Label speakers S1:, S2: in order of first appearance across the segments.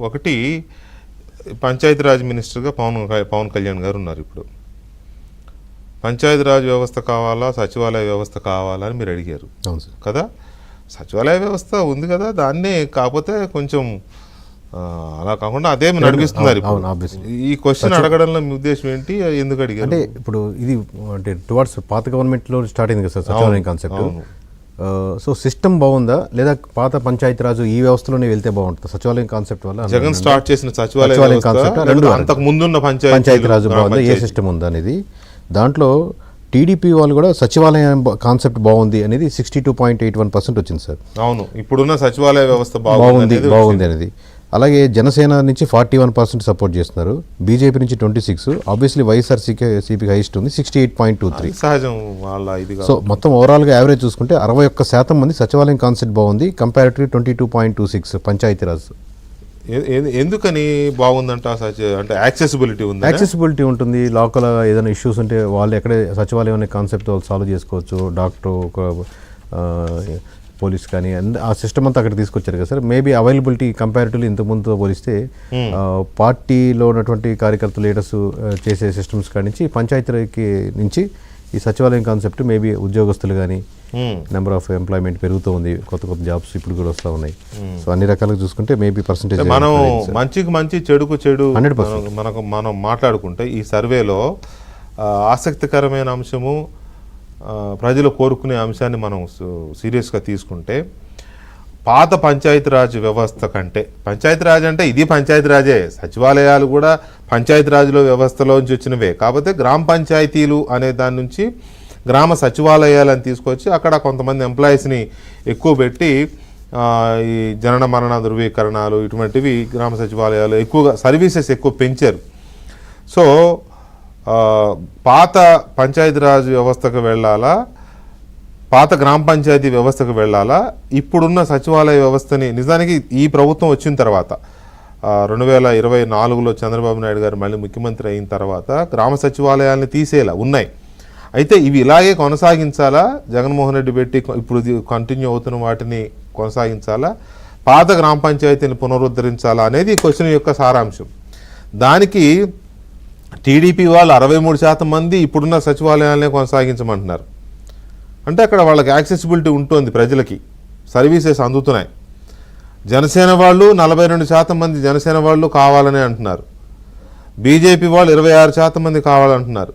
S1: ఒకటి పంచాయతీరాజ్ మినిస్టర్గా పవన్ కళ్యాణ్ గారు ఉన్నారు. ఇప్పుడు పంచాయతీరాజ్ వ్యవస్థ కావాలా, సచివాలయ వ్యవస్థ కావాలా అని మీరు అడిగారు కదా. సచివాలయ వ్యవస్థ ఉంది కదా, దాన్నే కాకపోతే కొంచెం అలా కాకుండా అదే నడిపిస్తున్నారు. ఈ క్వశ్చన్ అడగడంలో మీ ఉద్దేశం ఏంటి, ఎందుకు అడిగారు?
S2: అంటే ఇప్పుడు ఇది అంటే టువర్డ్స్ పాత గవర్నమెంట్లో స్టార్ట్ అయింది కదా సార్ సచివాలయం కాన్సెప్ట్. సో సిస్టమ్ బాగుందా లేదా పాత పంచాయతీరాజు ఈ వ్యవస్థలోనే వెళ్తే బాగుంటుంది? సచివాలయం కాన్సెప్ట్ వల్ల
S1: జగన్ స్టార్ట్ చేసిన సచివాలయం కాన్సెప్ట్ రెండు, అంతకు ముందున్న
S2: పంచాయతీరాజు బాగుందా, ఏ సిస్టమ్ ఉందా అనేది. దాంట్లో టీడీపీ వాళ్ళు కూడా సచివాలయం కాన్సెప్ట్ బాగుంది అనేది 62.81% వచ్చింది సార్.
S1: అవును, ఇప్పుడున్న సచివాలయ వ్యవస్థ
S2: బాగుంది అనేది. అలాగే జనసేన నుంచి 41% సపోర్ట్ చేస్తున్నారు, బీజేపీ నుంచి 26, ఆబ్వియస్లీ వైఎస్ఆర్సీపీ హైయెస్ట్ ఉంది 68.23.
S1: సహజం వాళ్ళ ఇది.
S2: సో మొత్తం ఓవరాల్గా యావరేజ్ చూసుకుంటే 61% మంది సచివాలయం కాన్సెప్ట్ బాగుంది, కంపారిటివ్లీ 22.26 పంచాయతీరాజ్.
S1: ఎందుకని బాగుందంట? అంటే యాక్సెసిబిలిటీ ఉంది,
S2: యాక్సెసిబిలిటీ ఉంటుంది. లోకల్ ఏదైనా ఇష్యూస్ ఉంటే వాళ్ళు ఎక్కడే సచివాలయం అనే కాన్సెప్ట్ వాళ్ళు సాల్వ్ చేసుకోవచ్చు. డాక్టర్, పోలీస్ కానీ ఆ సిస్టమ్ అంతా అక్కడ తీసుకొచ్చారు కదా సార్. మేబీ అవైలబిలిటీ కంపారిటివ్లీ ఇంతకుముందుతో పోలిస్తే పార్టీలో ఉన్నటువంటి కార్యకర్తలు, లీడర్స్ చేసే సిస్టమ్స్ కాడి నుంచి పంచాయతీకి నుంచి ఈ సచివాలయం కాన్సెప్ట్ మేబీ ఉద్యోగస్తులు కానీ నెంబర్ ఆఫ్ ఎంప్లాయ్మెంట్ పెరుగుతూ ఉంది, కొత్త కొత్త జాబ్స్ ఇప్పుడు కూడా వస్తూ ఉన్నాయి. సో అన్ని రకాలుగా చూసుకుంటే మేబీ పర్సెంటేజ్
S1: మనం మంచికి మంచి, చెడుకు చెడు 100% మనం మాట్లాడుకుంటే ఈ సర్వేలో ఆసక్తికరమైన అంశము, ప్రజలు కోరుకునే అంశాన్ని మనం సీరియస్గా తీసుకుంటే పాత పంచాయతీరాజ్ వ్యవస్థ కంటే, పంచాయతీరాజ్ అంటే ఇది పంచాయతీరాజే, సచివాలయాలు కూడా పంచాయతీరాజ్లో వ్యవస్థలోంచి వచ్చినవే, కాకపోతే గ్రామ పంచాయతీలు అనే దాని నుంచి గ్రామ సచివాలయాలను తీసుకొచ్చి అక్కడ కొంతమంది ఎంప్లాయీస్ని ఎక్కువ పెట్టి ఈ జనన మరణ ధృవీకరణాలు ఇటువంటివి గ్రామ సచివాలయాలు ఎక్కువగా సర్వీసెస్ ఎక్కువ పెంచారు. సో పాత పంచాయతీరాజ్ వ్యవస్థకు వెళ్ళాలా, పాత గ్రామ పంచాయతీ వ్యవస్థకు వెళ్ళాలా, ఇప్పుడున్న సచివాలయ వ్యవస్థని నిజానికి ఈ ప్రభుత్వం వచ్చిన తర్వాత 2024లో చంద్రబాబు నాయుడు గారు మళ్ళీ ముఖ్యమంత్రి అయిన తర్వాత గ్రామ సచివాలయాల్ని తీసేలా ఉన్నాయి. అయితే ఇవి ఇలాగే కొనసాగించాలా, జగన్మోహన్ రెడ్డి పెట్టి ఇప్పుడు కంటిన్యూ అవుతున్న వాటిని కొనసాగించాలా, పాత గ్రామ పంచాయతీని పునరుద్ధరించాలా అనేది ఈ క్వశ్చన్ యొక్క సారాంశం. దానికి టీడీపీ వాళ్ళు 63% మంది ఇప్పుడున్న సచివాలయాలనే కొనసాగించమంటున్నారు. అంటే అక్కడ వాళ్ళకి యాక్సెసిబిలిటీ ఉంటుంది, ప్రజలకి సర్వీసెస్ అందుతున్నాయి. జనసేన వాళ్ళు 42% మంది జనసేన వాళ్ళు కావాలని అంటున్నారు, బీజేపీ వాళ్ళు 26% మంది కావాలంటున్నారు,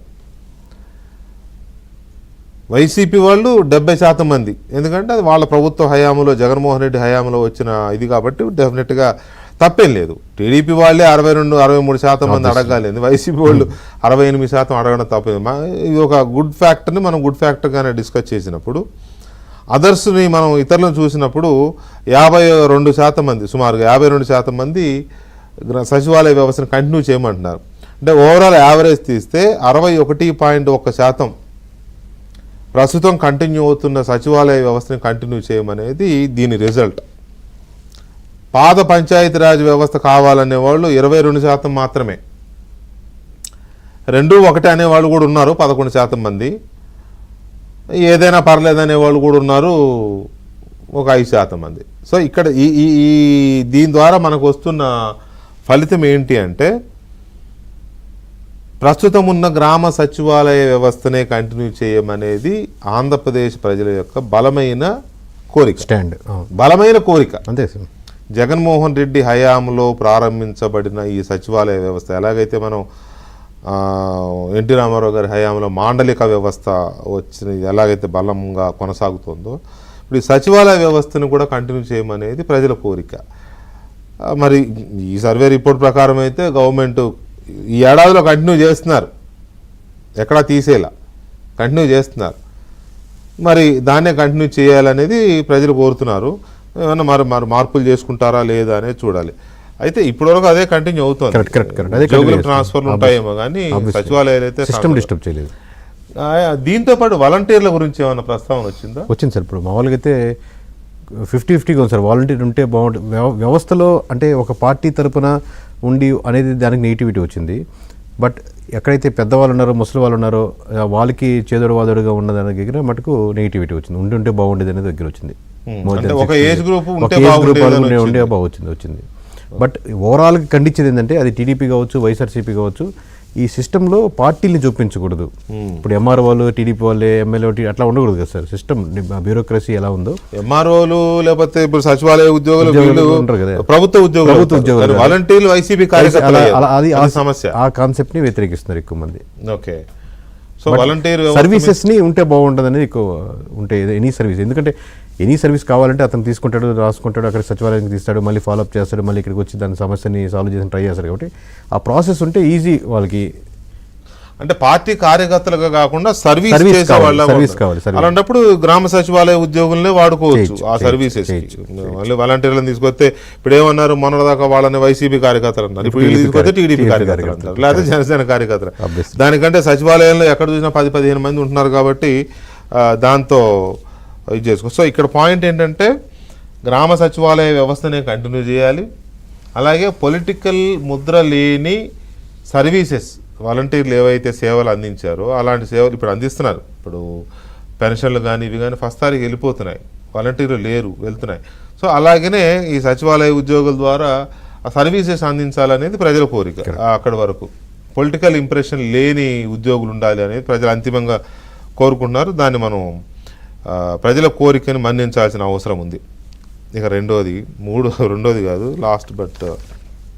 S1: వైసీపీ వాళ్ళు 70% మంది. ఎందుకంటే అది వాళ్ళ ప్రభుత్వ హయాంలో, జగన్మోహన్ రెడ్డి హయాంలో వచ్చిన ఇది కాబట్టి డెఫినెట్గా తప్పేం లేదు. టీడీపీ వాళ్ళే 62-63% మంది అడగాలి, వైసీపీ వాళ్ళు 68% అడగడం తప్పేది. ఇది ఒక గుడ్ ఫ్యాక్టర్ని మనం గుడ్ ఫ్యాక్టర్గానే డిస్కస్ చేసినప్పుడు, అదర్స్ని మనం ఇతరులను చూసినప్పుడు 52% మంది, సుమారుగా 52% మంది సచివాలయ వ్యవస్థను కంటిన్యూ చేయమంటున్నారు. అంటే ఓవరాల్ యావరేజ్ తీస్తే 61.1% ప్రస్తుతం కంటిన్యూ అవుతున్న సచివాలయ వ్యవస్థని కంటిన్యూ చేయమనేది దీని రిజల్ట్. పాత పంచాయతీరాజ్ వ్యవస్థ కావాలనే వాళ్ళు 22% మాత్రమే, 2-1 అనేవాళ్ళు కూడా ఉన్నారు 11% మంది, ఏదైనా పర్లేదనే వాళ్ళు కూడా ఉన్నారు ఒక 5% మంది. సో ఇక్కడ ఈ దీని ద్వారా మనకు వస్తున్న ఫలితం ఏంటి అంటే, ప్రస్తుతం ఉన్న గ్రామ సచివాలయ వ్యవస్థనే కంటిన్యూ చేయమనేది ఆంధ్రప్రదేశ్ ప్రజల యొక్క బలమైన కోరిక, బలమైన కోరిక.
S2: అంతే సార్.
S1: జగన్మోహన్ రెడ్డి హయాంలో ప్రారంభించబడిన ఈ సచివాలయ వ్యవస్థ ఎలాగైతే మనం ఎన్టీ రామారావు గారి హయాంలో మాండలిక వ్యవస్థ వచ్చిన ఎలాగైతే బలంగా కొనసాగుతుందో, ఇప్పుడు ఈ సచివాలయ వ్యవస్థను కూడా కంటిన్యూ చేయమనేది ప్రజల కోరిక. మరి ఈ సర్వే రిపోర్ట్ ప్రకారం అయితే గవర్నమెంట్ ఈ ఏడాదిలో కంటిన్యూ చేస్తున్నారు, ఎక్కడా తీసేలా కంటిన్యూ చేస్తున్నారు. మరి దాన్నే కంటిన్యూ చేయాలనేది ప్రజలు కోరుతున్నారు. ఏమన్నా మరి మార్పులు చేసుకుంటారా లేదా అనేది చూడాలి. అయితే ఇప్పటివరకు అదే కంటిన్యూ అవుతుంది. ట్రాన్స్ఫర్లు ఉంటాయేమో కానీ సచివాలయాలు అయితే సిస్టమ్ డిస్టర్బ్ చేయలేదు. దీంతో పాటు వాలంటీర్ల గురించి ఏమైనా ప్రస్తావన వచ్చిందా?
S2: వచ్చింది సార్. ఇప్పుడు మామూలుగా అయితే 50-50గా ఉంది సార్. వాలంటీర్ ఉంటే బాగుంటుంది వ్యవస్థలో, అంటే ఒక పార్టీ తరపున ఉండి అనేది దానికి నెగిటివిటీ వచ్చింది. బట్ ఎక్కడైతే పెద్దవాళ్ళు ఉన్నారో, ముసలి వాళ్ళు ఉన్నారో, వాళ్ళకి చేదోడు వాదోడుగా ఉన్న దాని దగ్గర మటుకు నెగిటివిటీ వచ్చింది. ఉంటే బాగుండేది అనేది దగ్గర వచ్చింది.
S1: ఒక ఏజ్ గ్రూప్
S2: ఉండే బాగుంది వచ్చింది. బట్ ఓవరాల్గా ఖండించేది ఏంటంటే అది టీడీపీ కావచ్చు, వైఎస్ఆర్సీపీ కావచ్చు, ఈ సిస్టంలో పార్టీని చూపించకూడదు. ఇప్పుడు ఎంఆర్ వాళ్ళు, టీడీపీ వాళ్ళే, ఎమ్మెల్యే అట్లా ఉండకూడదు కదా సార్. సిస్టమ్ బ్యూరోక్రసీ ఎలా ఉందో,
S1: ఎంఆర్ఓలు లేకపోతే ఇప్పుడు సచివాలయ ఉద్యోగులు వీళ్ళు
S2: ఉంటారు కదా,
S1: ప్రభుత్వ ఉద్యోగులు, వాలంటీర్లు వైసీపీ కార్యకర్తలు, అది సమస్య.
S2: ఆ కాన్సెప్ట్ ని వ్యతిరేకిస్తున్నారు ఎక్కువ మంది.
S1: ఓకే, సో వాలంటీర్
S2: సర్వీసెస్ ని ఉంటే బాగుంటుంది అనేది ఎక్కువ ఉంటే ఎనీ సర్వీస్. ఎందుకంటే ఎనీ సర్వీస్ కావాలంటే అతను తీసుకుంటాడు, రాసుకుంటాడు, అక్కడ సచివాలయానికి తీస్తాడు, మళ్ళీ ఫాలోఅప్ చేస్తాడు, మళ్ళీ ఇక్కడికి వచ్చి దాని సమస్యని సాల్వ్ చేసి ట్రై చేస్తారు. కాబట్టి ఆ ప్రాసెస్ ఉంటే ఈజీ వాళ్ళకి.
S1: అంటే పార్టీ కార్యకర్తలుగా కాకుండా సర్వీస్
S2: సర్వీస్
S1: చేసే
S2: కావాలి,
S1: వాళ్ళ
S2: సర్వీస్ కావాలి, సర్వీస్.
S1: అలాంటప్పుడు గ్రామ సచివాలయ ఉద్యోగులనే వాడుకోవచ్చు ఆ సర్వీసెస్. మళ్ళీ వాలంటీర్లను తీసుకొస్తే ఇప్పుడు ఏమన్నారు, మొన్నదాకా వాళ్ళని వైసీపీ కార్యకర్తలు అన్నారు, ఇప్పుడు వీళ్ళు తీసుకొస్తే టీడీపీ కార్యకర్తలు అంటారు, లేకపోతే జనసేన కార్యకర్తలు. దానికంటే సచివాలయంలో ఎక్కడ చూసినా 10-15 మంది ఉంటున్నారు కాబట్టి దాంతో ఇది చేసుకో. సో ఇక్కడ పాయింట్ ఏంటంటే గ్రామ సచివాలయ వ్యవస్థనే కంటిన్యూ చేయాలి. అలాగే పొలిటికల్ ముద్ర లేని సర్వీసెస్ వాలంటీర్లు ఏవైతే సేవలు అందించారో అలాంటి సేవలు ఇప్పుడు అందిస్తున్నారు. ఇప్పుడు పెన్షన్లు కానీ ఇవి కానీ ఫస్ట్ తారీఖు వెళ్ళిపోతున్నాయి, వాలంటీర్లు లేరు, వెళ్తున్నాయి. సో అలాగనే ఈ సచివాలయ ఉద్యోగుల ద్వారా ఆ సర్వీసెస్ అందించాలనేది ప్రజల కోరిక. అక్కడి వరకు పొలిటికల్ ఇంప్రెషన్ లేని ఉద్యోగులు ఉండాలి అనేది ప్రజలు అంతిమంగా కోరుకుంటున్నారు. దాన్ని మనం ప్రజల కోరికని మన్నించాల్సిన అవసరం ఉంది. ఇక రెండోది కాదు, లాస్ట్ బట్